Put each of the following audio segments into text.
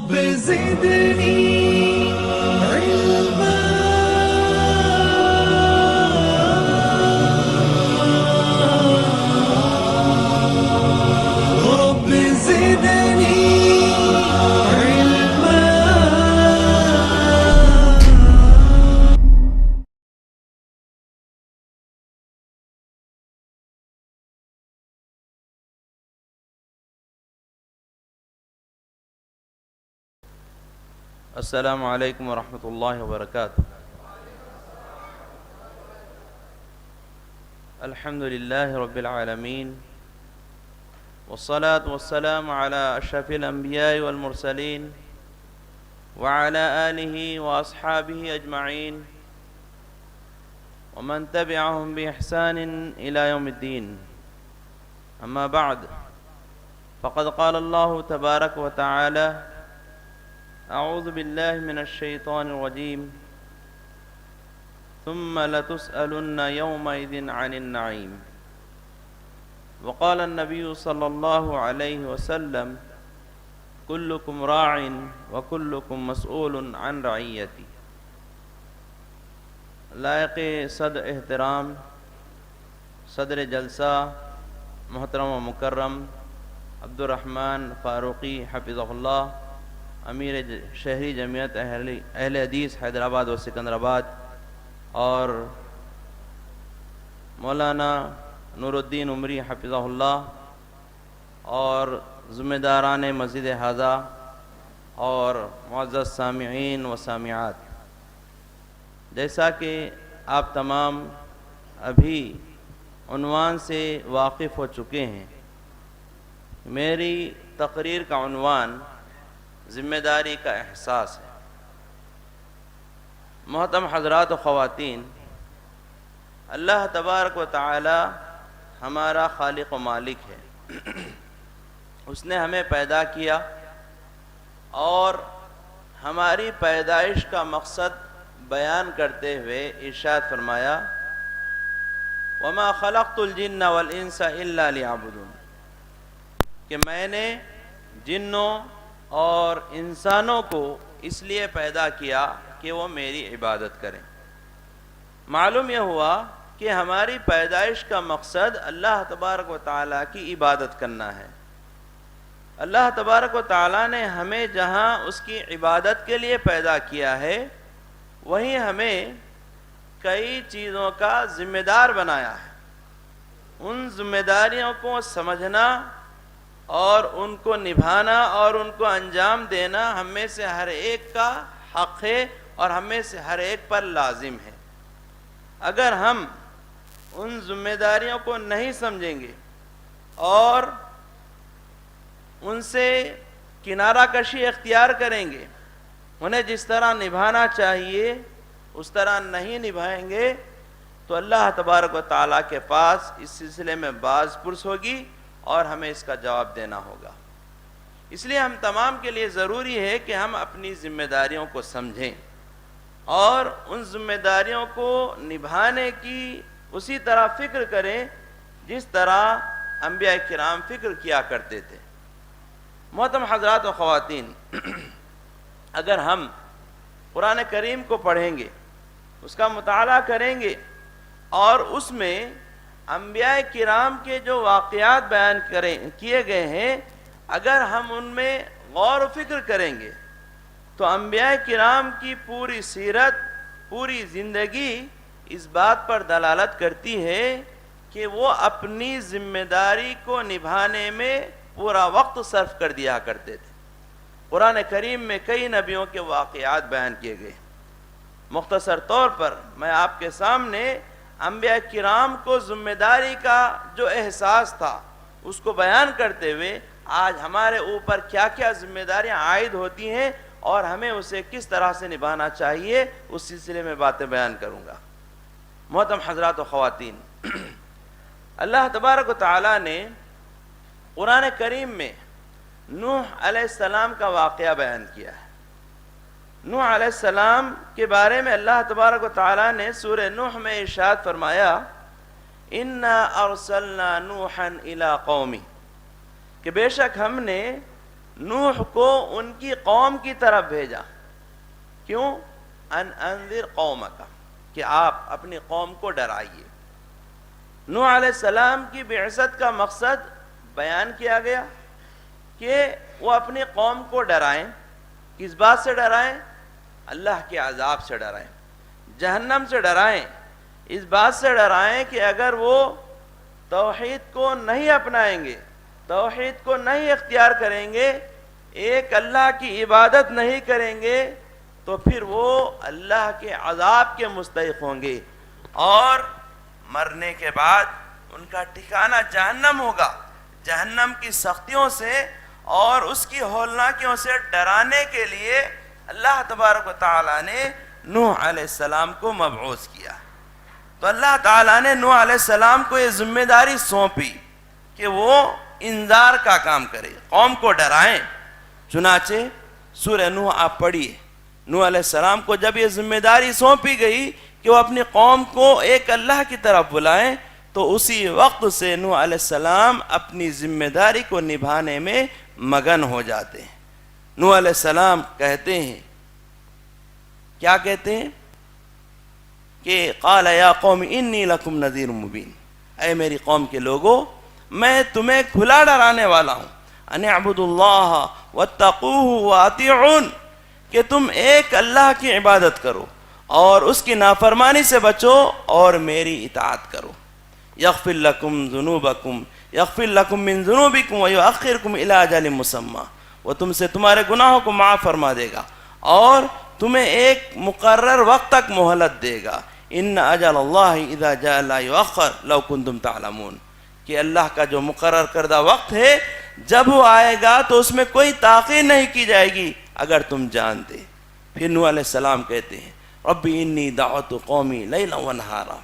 رب زدني علما رب زدني علما. السلام علیکم ورحمۃ اللہ وبرکاتہ. الحمد للہ رب العالمین والصلاة والسلام على اشرف الانبیاء والمرسلین وعلى آلہ واصحابہ اجمعین ومن تبعهم بإحسان الى یوم الدین. اما بعد فقد قال اللہ تبارک وتعالی اعوذ باللہ من الشیطان الرجیم ثم لتسألن یومئذ عن النعیم. وقال النبی صلی اللہ علیہ وسلم کلکم راع وکلکم مسئول عن رعیتی. لائق صدر احترام صدر جلسہ محترم و مکرم عبد الرحمن فاروقی حفظہ اللہ، امیر شہری جمعیت اہل حدیث حیدرآباد و سکندرآباد، اور مولانا نور الدین عمری حفظہ اللہ، اور ذمہ داران مسجد ھذا، اور معزز سامعین و سامعات، جیسا کہ آپ تمام ابھی عنوان سے واقف ہو چکے ہیں، میری تقریر کا عنوان ذمہ داری کا احساس ہے. محترم حضرات و خواتین، اللہ تبارک و تعالی ہمارا خالق و مالک ہے. اس نے ہمیں پیدا کیا اور ہماری پیدائش کا مقصد بیان کرتے ہوئے ارشاد فرمایا وَمَا خَلَقْتُ الْجِنَّ وَالْإِنسَ إِلَّا لِيَعْبُدُونِ، کہ میں نے جنوں اور انسانوں کو اس لیے پیدا کیا کہ وہ میری عبادت کریں. معلوم یہ ہوا کہ ہماری پیدائش کا مقصد اللہ تبارک و تعالیٰ کی عبادت کرنا ہے. اللہ تبارک و تعالیٰ نے ہمیں جہاں اس کی عبادت کے لیے پیدا کیا ہے، وہیں ہمیں کئی چیزوں کا ذمہ دار بنایا ہے. ان ذمہ داریوں کو سمجھنا اور ان کو نبھانا اور ان کو انجام دینا ہم میں سے ہر ایک کا حق ہے اور ہم میں سے ہر ایک پر لازم ہے. اگر ہم ان ذمہ داریوں کو نہیں سمجھیں گے اور ان سے کنارہ کشی اختیار کریں گے، انہیں جس طرح نبھانا چاہیے اس طرح نہیں نبھائیں گے، تو اللہ تبارک و تعالیٰ کے پاس اس سلسلے میں باز پرس ہوگی اور ہمیں اس کا جواب دینا ہوگا. اس لیے ہم تمام کے لیے ضروری ہے کہ ہم اپنی ذمہ داریوں کو سمجھیں اور ان ذمہ داریوں کو نبھانے کی اسی طرح فکر کریں جس طرح انبیاء کرام فکر کیا کرتے تھے. محترم حضرات و خواتین، اگر ہم قرآن کریم کو پڑھیں گے، اس کا مطالعہ کریں گے اور اس میں انبیاء کرام کے جو واقعات بیان کیے گئے ہیں، اگر ہم ان میں غور و فکر کریں گے تو انبیاء کرام کی پوری سیرت، پوری زندگی اس بات پر دلالت کرتی ہے کہ وہ اپنی ذمہ داری کو نبھانے میں پورا وقت صرف کر دیا کرتے تھے. قرآن کریم میں کئی نبیوں کے واقعات بیان کیے گئے. مختصر طور پر میں آپ کے سامنے انبیاء کرام کو ذمہ داری کا جو احساس تھا اس کو بیان کرتے ہوئے آج ہمارے اوپر کیا کیا ذمہ داریاں عائد ہوتی ہیں اور ہمیں اسے کس طرح سے نبھانا چاہیے، اس سلسلے میں باتیں بیان کروں گا. محترم حضرات و خواتین، اللہ تبارک و تعالیٰ نے قرآن کریم میں نوح علیہ السلام کا واقعہ بیان کیا ہے. نوح علیہ السلام کے بارے میں اللہ تبارک و تعالیٰ نے سورہ نوح میں ارشاد فرمایا اِنَّا أَرْسَلْنَا نُوحًا إِلَىٰ قَوْمِهِ، کہ بے شک ہم نے نوح کو ان کی قوم کی طرف بھیجا. کیوں؟ ان انذر قومک، کہ آپ اپنی قوم کو ڈرائیے. نوح علیہ السلام کی بعثت کا مقصد بیان کیا گیا کہ وہ اپنی قوم کو ڈرائیں. کس بات سے ڈرائیں؟ اللہ کے عذاب سے ڈرائیں، جہنم سے ڈرائیں. اس بات سے ڈرائیں کہ اگر وہ توحید کو نہیں اپنائیں گے، توحید کو نہیں اختیار کریں گے، ایک اللہ کی عبادت نہیں کریں گے، تو پھر وہ اللہ کے عذاب کے مستحق ہوں گے، اور مرنے کے بعد ان کا ٹھکانہ جہنم ہوگا. جہنم کی سختیوں سے اور اس کی ہولناکیوں سے ڈرانے کے لیے اللہ تبارک و تعالیٰ نے نوح علیہ السلام کو مبعوث کیا. تو اللہ تعالیٰ نے نوح علیہ السلام کو یہ ذمہ داری سونپی کہ وہ انذار کا کام کرے، قوم کو ڈرائیں. چنانچہ سورہ نوح آپ پڑھیے. نوح علیہ السلام کو جب یہ ذمہ داری سونپی گئی کہ وہ اپنی قوم کو ایک اللہ کی طرف بلائیں، تو اسی وقت سے نوح علیہ السلام اپنی ذمہ داری کو نبھانے میں مگن ہو جاتے ہیں. نوح علیہ السلام کہتے ہیں، کیا کہتے ہیں کہ قال یا قوم انی لکم نذیر مبین، اے میری قوم کے لوگوں، میں تمہیں کھلا ڈرانے والا ہوں. ان اعبدوا اللہ واتقوہ واطیعون، کہ تم ایک اللہ کی عبادت کرو اور اس کی نافرمانی سے بچو اور میری اطاعت کرو. یغفر لکم ذنوبکم، یغفر لکم من ذنوبکم ویؤخرکم الی اجل مسمی، وہ تم سے تمہارے گناہوں کو معاف فرما دے گا اور تمہیں ایک مقرر وقت تک مہلت دے گا. ان اجل اللہ اذا جاء لا یؤخر لو کنتم تعلمون، کہ اللہ کا جو مقرر کردہ وقت ہے جب وہ آئے گا تو اس میں کوئی تاخیر نہیں کی جائے گی اگر تم جانتے. پھر نوح علیہ السلام کہتے ہیں ربی انی دعوت قومی لیلا ونہارا،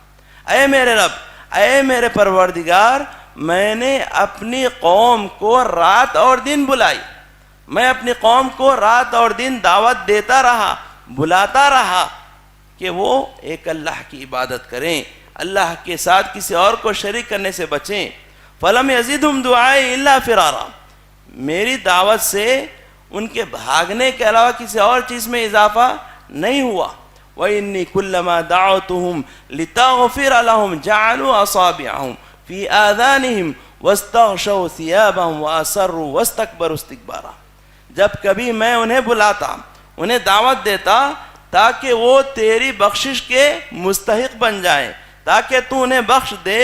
اے میرے رب، اے میرے پروردگار، میں نے اپنی قوم کو رات اور دن بلائی، میں اپنی قوم کو رات اور دن دعوت دیتا رہا، بلاتا رہا کہ وہ ایک اللہ کی عبادت کریں، اللہ کے ساتھ کسی اور کو شریک کرنے سے بچیں. فلم یزدہم دعائی الا فرارا، میری دعوت سے ان کے بھاگنے کے علاوہ کسی اور چیز میں اضافہ نہیں ہوا. وَإِنِّي كُلَّمَا دَعَوْتُهُمْ لِتَغْفِرَ لَهُمْ جَعَلُوا أَصَابِعَهُمْ فِي آذَانِهِمْ وَاسْتَغْشَوْا ثِيَابَهُمْ وَأَصَرُّوا وَاسْتَكْبَرُوا اسْتِكْبَارًا. جب کبھی میں انہیں بلاتا، انہیں دعوت دیتا تاکہ وہ تیری بخشش کے مستحق بن جائیں، تاکہ تو انہیں بخش دے،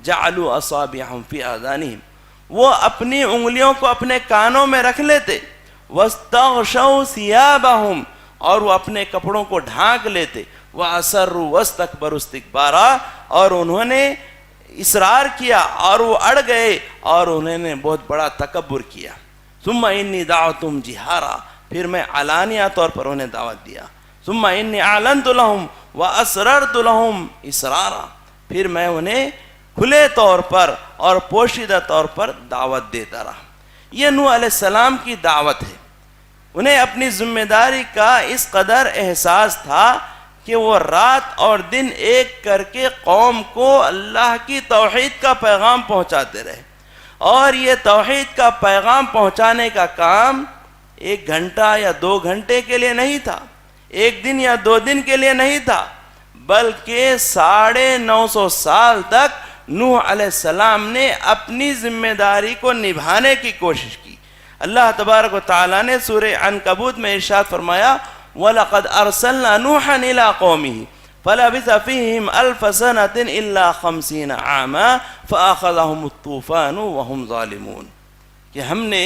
جَعَلُوا أَصَابِعَهُمْ فِي آذَانِهِمْ، وہ اپنی انگلیوں کو اپنے کانوں میں رکھ لیتے، وَاسْتَغْشَوْا ثِيَابَهُمْ، اور وہ اپنے کپڑوں کو ڈھانک لیتے، وَأَصَرُّوا وَاسْتَكْبَرُوا اسْتِكْبَارًا، اور انہوں نے اصرار کیا اور وہ اڑ گئے اور انہوں نے بہت بڑا تکبر کیا. ثُمَّ إِنِّي دَعَوْتُهُمْ جِهَارًا، پھر میں علانیہ طور پر انہیں دعوت دیا. ثُمَّ إِنِّي أَعْلَنْتُ لَهُمْ وَأَسْرَرْتُ لَهُمْ إِسْرَارًا، پھر میں انہیں کھلے طور پر اور پوشیدہ طور پر دعوت دیتا رہا. یہ نوح علیہ السلام کی دعوت ہے. انہیں اپنی ذمہ داری کا اس قدر احساس تھا کہ وہ رات اور دن ایک کر کے قوم کو اللہ کی توحید کا پیغام پہنچاتے رہے، اور یہ توحید کا پیغام پہنچانے کا کام 1 گھنٹہ یا 2 گھنٹے کے لیے نہیں تھا، 1 دن یا 2 دن کے لیے نہیں تھا، بلکہ 950 سال تک نوح علیہ السلام نے اپنی ذمہ داری کو نبھانے کی کوشش کی. اللہ تبارک و تعالیٰ نے سورہ عنکبوت میں ارشاد فرمایا وَلَقَدْ أَرْسَلْنَا نُوحًا إِلَىٰ قَوْمِهِ فَلَبِثَ فِيهِمْ أَلْفَ سَنَةٍ إِلَّا 50 عَامًا فَأَخَذَهُمُ الطُّوفَانُ وَهُمْ ظَالِمُونَ، کہ ہم نے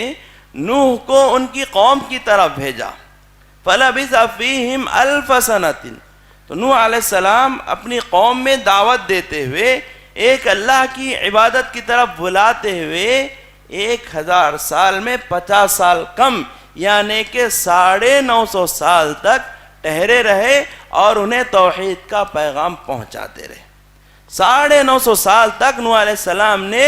نوح کو ان کی قوم کی طرف بھیجا. فَلَبِثَ فِيهِمْ أَلْفَ سَنَةٍ، تو نوح علیہ السلام اپنی قوم میں دعوت دیتے ہوئے، ایک اللہ کی عبادت کی طرف بلاتے ہوئے 1000 سال میں 50 سال کم، یعنی کہ 950 سال تک ٹھہرے رہے اور انہیں توحید کا پیغام پہنچاتے رہے. 950 سال تک نوح علیہ السلام نے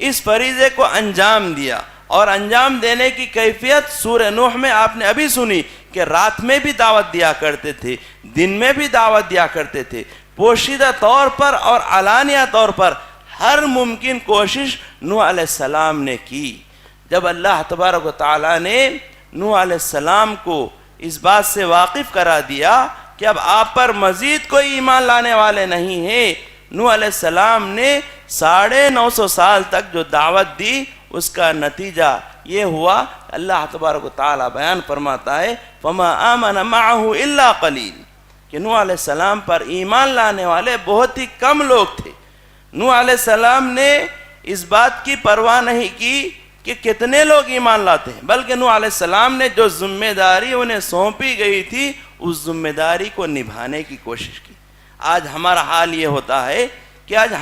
اس فریضے کو انجام دیا، اور انجام دینے کی کیفیت سورہ نوح میں آپ نے ابھی سنی کہ رات میں بھی دعوت دیا کرتے تھے، دن میں بھی دعوت دیا کرتے تھے، پوشیدہ طور پر اور علانیہ طور پر ہر ممکن کوشش نوح علیہ السلام نے کی. جب اللہ تبارک و تعالیٰ نے نوح علیہ السلام کو اس بات سے واقف کرا دیا کہ اب آپ پر مزید کوئی ایمان لانے والے نہیں ہیں، نوح علیہ السلام نے 950 سال تک جو دعوت دی اس کا نتیجہ یہ ہوا، اللہ تبارک و تعالیٰ بیان فرماتا ہے فَمَا آمَنَ مَعَهُ إِلَّا قَلِيلٌ، کہ نوح علیہ السلام پر ایمان لانے والے بہت ہی کم لوگ تھے۔ نوح علیہ السلام نے اس بات کی پرواہ نہیں کی کہ کتنے لوگ ایمان لاتے ہیں، بلکہ نوح علیہ السلام نے جو ذمہ داری انہیں سونپی گئی تھی اس ذمہ داری کو نبھانے کی کوشش کی۔ آج ہمارا حال یہ ہوتا ہے کہ آج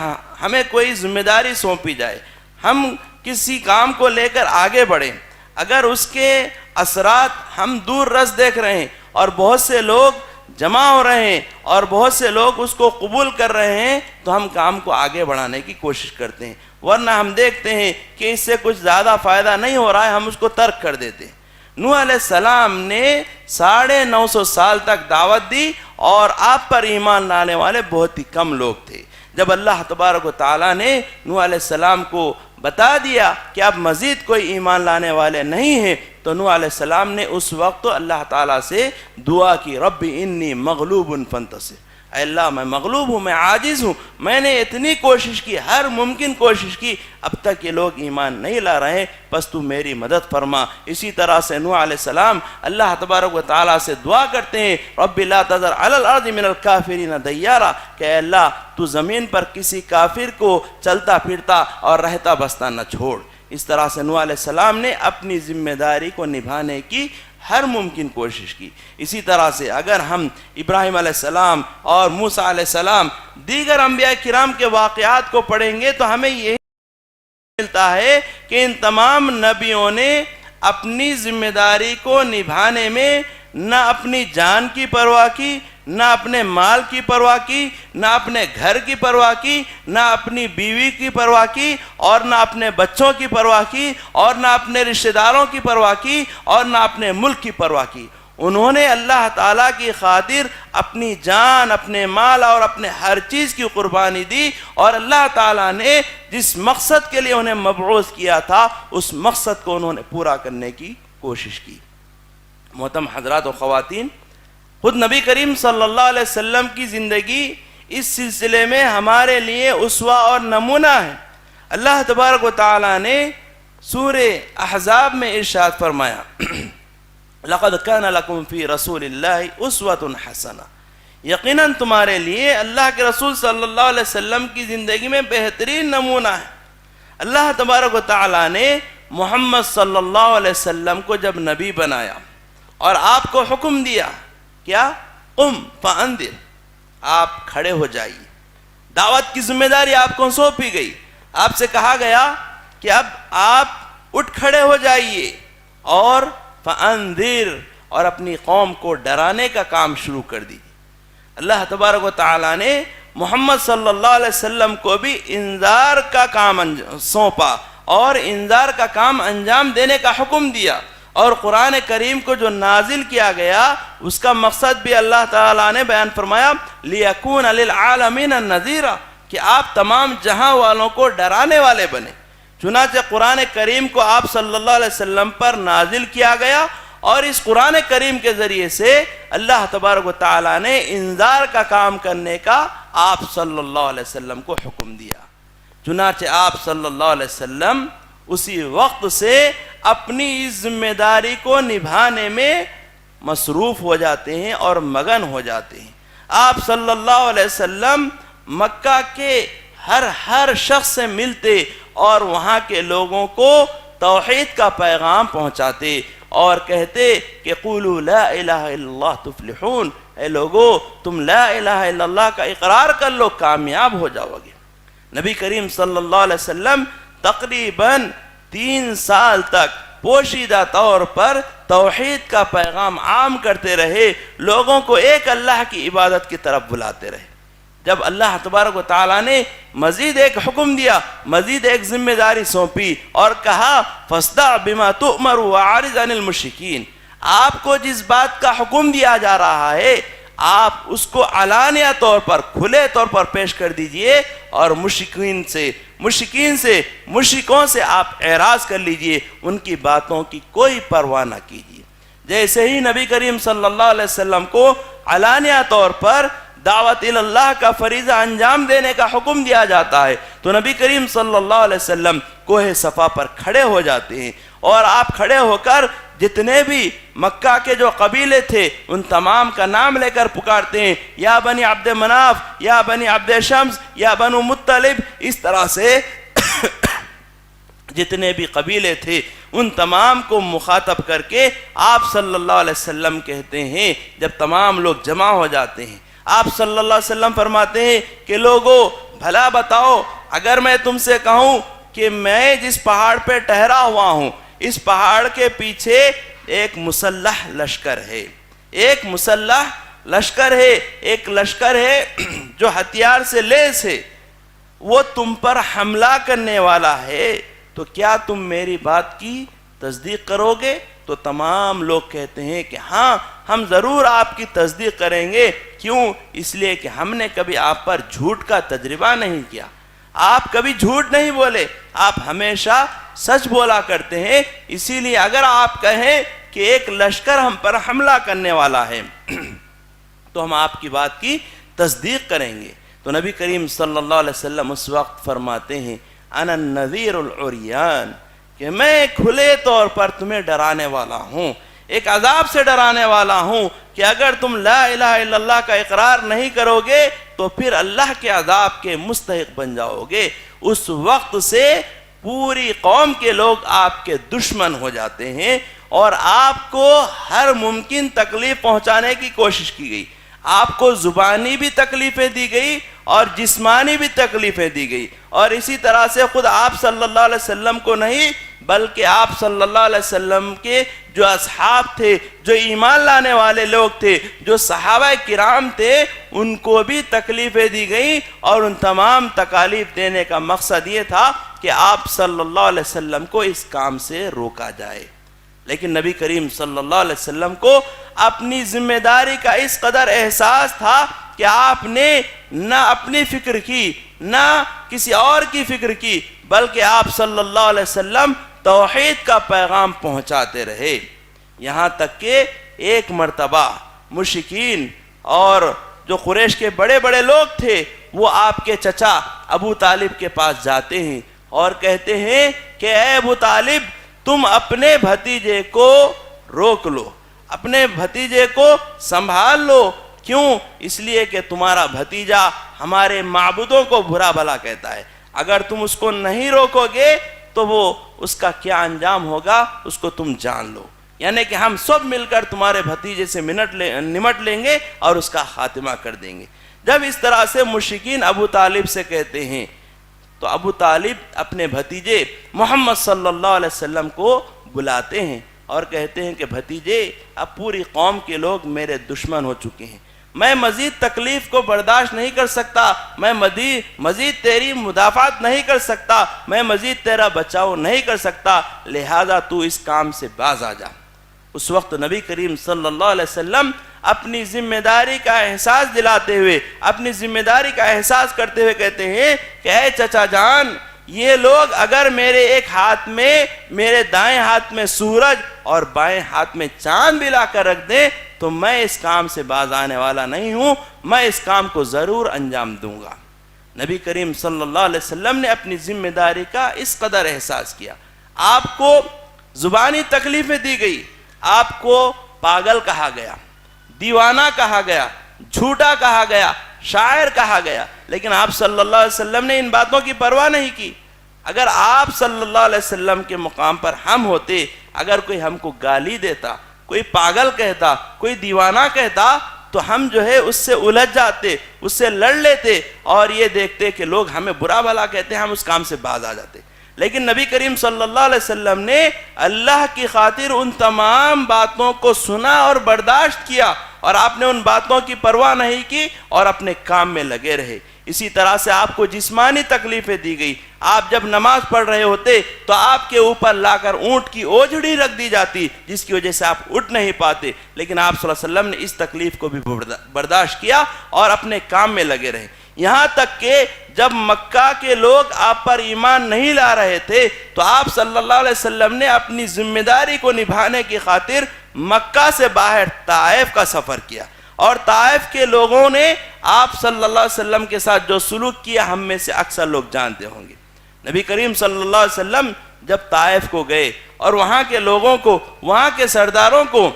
ہمیں کوئی ذمہ داری سونپی جائے، ہم کسی کام کو لے کر آگے بڑھیں، اگر اس کے اثرات ہم دور رس دیکھ رہے ہیں اور بہت سے لوگ جمع ہو رہے ہیں اور بہت سے لوگ اس کو قبول کر رہے ہیں تو ہم کام کو آگے بڑھانے کی کوشش کرتے ہیں، ورنہ ہم دیکھتے ہیں کہ اس سے کچھ زیادہ فائدہ نہیں ہو رہا ہے، ہم اس کو ترک کر دیتے ہیں۔ نوح علیہ السلام نے 950 سال تک دعوت دی اور آپ پر ایمان لانے والے بہت ہی کم لوگ تھے۔ جب اللہ تبارک و تعالیٰ نے نوح علیہ السلام کو بتا دیا کہ اب مزید کوئی ایمان لانے والے نہیں ہیں تو نوح علیہ السلام نے اس وقت اللہ تعالیٰ سے دعا کی، رب انی مغلوب فانتصر، اے اللہ میں مغلوب ہوں، میں عاجز ہوں، میں نے اتنی کوشش کی، ہر ممکن کوشش کی، اب تک یہ لوگ ایمان نہیں لا رہے، بس تو میری مدد فرما۔ اسی طرح سے نوح علیہ السلام اللہ تبارک و تعالیٰ سے دعا کرتے ہیں، رب لا تذر علی الارض من الکافرین دیارا، کہ اے اللہ تو زمین پر کسی کافر کو چلتا پھرتا اور رہتا بستا نہ چھوڑ۔ اس طرح سے نوح علیہ السلام نے اپنی ذمہ داری کو نبھانے کی ہر ممکن کوشش کی۔ اسی طرح سے اگر ہم ابراہیم علیہ السلام اور موسیٰ علیہ السلام دیگر انبیاء کرام کے واقعات کو پڑھیں گے تو ہمیں یہی ملتا ہے کہ ان تمام نبیوں نے اپنی ذمہ داری کو نبھانے میں نہ اپنی جان کی پرواہ کی، نہ اپنے مال کی پرواہ کی، نہ اپنے گھر کی پرواہ کی، نہ اپنی بیوی کی پرواہ کی، اور نہ اپنے بچوں کی پرواہ کی، اور نہ اپنے رشتہ داروں کی پرواہ کی، اور نہ اپنے ملک کی پرواہ کی۔ انہوں نے اللہ تعالیٰ کی خاطر اپنی جان، اپنے مال اور اپنے ہر چیز کی قربانی دی، اور اللہ تعالیٰ نے جس مقصد کے لیے انہیں مبعوث کیا تھا اس مقصد کو انہوں نے پورا کرنے کی کوشش کی۔ محترم حضرات و خواتین، خود نبی کریم صلی اللہ علیہ وسلم کی زندگی اس سلسلے میں ہمارے لیے اسوہ اور نمونہ ہے۔ اللہ تبارک و تعالیٰ نے سورہ احزاب میں ارشاد فرمایا، لَقَدْ كَانَ لَكُمْ فِي رَسُولِ اللَّهِ أُسْوَةٌ حَسَنَةٌ، یقیناً تمہارے لیے اللہ کے رسول صلی اللہ علیہ وسلم کی زندگی میں بہترین نمونہ ہے۔ اللہ تبارک و تعالیٰ نے محمد صلی اللہ علیہ وسلم کو جب نبی بنایا اور آپ کو حکم دیا، کیا؟ قم فانذر، آپ کھڑے ہو جائیے، دعوت کی ذمہ داری آپ کو سونپی گئی، آپ سے کہا گیا کہ اب آپ اٹھ کھڑے ہو جائیے اور فانذر، اور اپنی قوم کو ڈرانے کا کام شروع کر دیجیے۔ اللہ تبارک و تعالیٰ نے محمد صلی اللہ علیہ وسلم کو بھی انذار کا کام سونپا اور انذار کا کام انجام دینے کا حکم دیا، اور قرآن کریم کو جو نازل کیا گیا اس کا مقصد بھی اللہ تعالیٰ نے بیان فرمایا، لِيَكُونَ لِلْعَالَمِينَ النَّذِيرَ، کہ آپ تمام جہاں والوں کو ڈرانے والے بنے۔ چنانچہ قرآن کریم کو آپ صلی اللہ علیہ وسلم پر نازل کیا گیا، اور اس قرآن کریم کے ذریعے سے اللہ تبارک و تعالیٰ نے انذار کا کام کرنے کا آپ صلی اللہ علیہ وسلم کو حکم دیا۔ چنانچہ آپ صلی اللہ علیہ وسلم اسی وقت سے اپنی اس ذمہ داری کو نبھانے میں مصروف ہو جاتے ہیں اور مگن ہو جاتے ہیں۔ آپ صلی اللہ علیہ وسلم مکہ کے ہر شخص سے ملتے اور وہاں کے لوگوں کو توحید کا پیغام پہنچاتے اور کہتے کہ قولوا لا الہ الا اللہ تفلحون، اے لوگو تم لا الہ الا اللہ کا اقرار کر لو، کامیاب ہو جاؤ گے۔ نبی کریم صلی اللہ علیہ وسلم تقریباً 3 سال تک پوشیدہ طور پر توحید کا پیغام عام کرتے رہے، لوگوں کو ایک اللہ کی عبادت کی طرف بلاتے رہے۔ جب اللہ تبارک و تعالیٰ نے مزید ایک حکم دیا، مزید ایک ذمہ داری سونپی اور کہا فَاصْدَعْ بِمَا تُؤْمَرُ وَأَعْرِضْ عَنِ الْمُشْرِكِينَ، آپ کو جس بات کا حکم دیا جا رہا ہے آپ اس کو علانیہ طور پر، کھلے طور پر پیش کر دیجئے اور مشرکین سے مشرکوں سے آپ اعراض کر لیجئے، ان کی باتوں کی کوئی پرواہ نہ کیجیے۔ جیسے ہی نبی کریم صلی اللہ علیہ وسلم کو علانیہ طور پر دعوت اللہ کا فریضہ انجام دینے کا حکم دیا جاتا ہے تو نبی کریم صلی اللہ علیہ وسلم کوہ صفا پر کھڑے ہو جاتے ہیں، اور آپ کھڑے ہو کر جتنے بھی مکہ کے جو قبیلے تھے ان تمام کا نام لے کر پکارتے ہیں، یا بنی عبد مناف، یا بنی عبد شمس، یا بنو مطلب، اس طرح سے جتنے بھی قبیلے تھے ان تمام کو مخاطب کر کے آپ صلی اللہ علیہ وسلم کہتے ہیں، جب تمام لوگ جمع ہو جاتے ہیں آپ صلی اللہ علیہ وسلم فرماتے ہیں کہ لوگو بھلا بتاؤ، اگر میں تم سے کہوں کہ میں جس پہاڑ پہ ٹھہرا ہوا ہوں اس پہاڑ کے پیچھے ایک مسلح لشکر ہے، ایک مسلح لشکر ہے، ایک لشکر ہے جو ہتھیار سے لیس ہے، وہ تم پر حملہ کرنے والا ہے، تو کیا تم میری بات کی تصدیق کرو گے؟ تو تمام لوگ کہتے ہیں کہ ہاں ہم ضرور آپ کی تصدیق کریں گے۔ کیوں؟ اس لیے کہ ہم نے کبھی آپ پر جھوٹ کا تجربہ نہیں کیا، آپ کبھی جھوٹ نہیں بولے، آپ ہمیشہ سچ بولا کرتے ہیں، اسی لیے اگر آپ کہیں کہ ایک لشکر ہم پر حملہ کرنے والا ہے تو ہم آپ کی بات کی تصدیق کریں گے۔ تو نبی کریم صلی اللہ علیہ وسلم اس وقت فرماتے ہیں انا النذیر العریان، کہ میں کھلے طور پر تمہیں ڈرانے والا ہوں، ایک عذاب سے ڈرانے والا ہوں کہ اگر تم لا الہ الا اللہ کا اقرار نہیں کرو گے تو پھر اللہ کے عذاب کے مستحق بن جاؤ گے۔ اس وقت سے پوری قوم کے لوگ آپ کے دشمن ہو جاتے ہیں اور آپ کو ہر ممکن تکلیف پہنچانے کی کوشش کی گئی، آپ کو زبانی بھی تکلیفیں دی گئی اور جسمانی بھی تکلیفیں دی گئی، اور اسی طرح سے خود آپ صلی اللہ علیہ وسلم کو نہیں بلکہ آپ صلی اللہ علیہ وسلم کے جو اصحاب تھے، جو ایمان لانے والے لوگ تھے، جو صحابہ کرام تھے، ان کو بھی تکلیفیں دی گئیں، اور ان تمام تکالیف دینے کا مقصد یہ تھا کہ آپ صلی اللہ علیہ وسلم کو اس کام سے روکا جائے۔ لیکن نبی کریم صلی اللہ علیہ وسلم کو اپنی ذمہ داری کا اس قدر احساس تھا کہ آپ نے نہ اپنی فکر کی نہ کسی اور کی فکر کی، بلکہ آپ صلی اللہ علیہ وسلم توحید کا پیغام پہنچاتے رہے، یہاں تک کہ ایک مرتبہ مشرکین اور جو قریش کے بڑے بڑے لوگ تھے وہ آپ کے چچا ابو طالب کے پاس جاتے ہیں اور کہتے ہیں کہ اے ابو طالب، تم اپنے بھتیجے کو روک لو، اپنے بھتیجے کو سنبھال لو۔ کیوں؟ اس لیے کہ تمہارا بھتیجا ہمارے معبودوں کو برا بھلا کہتا ہے، اگر تم اس کو نہیں روکو گے تو وہ اس کا کیا انجام ہوگا اس کو تم جان لو، یعنی کہ ہم سب مل کر تمہارے بھتیجے سے نمٹ لیں گے اور اس کا خاتمہ کر دیں گے۔ جب اس طرح سے مشرکین ابو طالب سے کہتے ہیں تو ابو طالب اپنے بھتیجے محمد صلی اللہ علیہ وسلم کو بلاتے ہیں اور کہتے ہیں کہ بھتیجے، اب پوری قوم کے لوگ میرے دشمن ہو چکے ہیں، میں مزید تکلیف کو برداشت نہیں کر سکتا، میں مزید تیری مدافعت نہیں کر سکتا، میں مزید تیرا بچاؤ نہیں کر سکتا، لہذا تو اس کام سے باز آ جا۔ اس وقت نبی کریم صلی اللہ علیہ وسلم اپنی ذمہ داری کا احساس دلاتے ہوئے، اپنی ذمہ داری کا احساس کرتے ہوئے کہتے ہیں کہ اے چچا جان، یہ لوگ اگر میرے ایک ہاتھ میں، میرے دائیں ہاتھ میں سورج اور بائیں ہاتھ میں چاند بھی لا کر رکھ دیں تو میں اس کام سے باز آنے والا نہیں ہوں، میں اس کام کو ضرور انجام دوں گا۔ نبی کریم صلی اللہ علیہ وسلم نے اپنی ذمہ داری کا اس قدر احساس کیا۔ آپ کو زبانی تکلیفیں دی گئی، آپ کو پاگل کہا گیا، دیوانہ کہا گیا، جھوٹا کہا گیا، شاعر کہا گیا، لیکن آپ صلی اللہ علیہ وسلم نے ان باتوں کی پرواہ نہیں کی۔ اگر آپ صلی اللہ علیہ وسلم کے مقام پر ہم ہوتے، اگر کوئی ہم کو گالی دیتا، کوئی پاگل کہتا، کوئی دیوانہ کہتا تو ہم جو ہے اس سے الجھ جاتے، اس سے لڑ لیتے اور یہ دیکھتے کہ لوگ ہمیں برا بھلا کہتے ہیں، ہم اس کام سے باز آ جاتے۔ لیکن نبی کریم صلی اللہ علیہ وسلم نے اللہ کی خاطر ان تمام باتوں کو سنا اور برداشت کیا، اور آپ نے ان باتوں کی پرواہ نہیں کی اور اپنے کام میں لگے رہے۔ اسی طرح سے آپ کو جسمانی تکلیفیں دی گئی، آپ جب نماز پڑھ رہے ہوتے تو آپ کے اوپر لا کر اونٹ کی اوجھڑی رکھ دی جاتی جس کی وجہ سے آپ اٹھ نہیں پاتے، لیکن آپ صلی اللہ علیہ وسلم نے اس تکلیف کو بھی برداشت کیا اور اپنے کام میں لگے رہے۔ یہاں تک کہ جب مکہ کے لوگ آپ پر ایمان نہیں لا رہے تھے تو آپ صلی اللہ علیہ وسلم نے اپنی ذمہ داری کو نبھانے کی خاطر مکہ سے باہر طائف کا سفر کیا، اور طائف کے لوگوں نے آپ صلی اللہ علیہ وسلم کے ساتھ جو سلوک کیا ہم میں سے اکثر لوگ جانتے ہوں گے۔ نبی کریم صلی اللہ علیہ وسلم جب طائف کو گئے اور وہاں کے لوگوں کو، وہاں کے سرداروں کو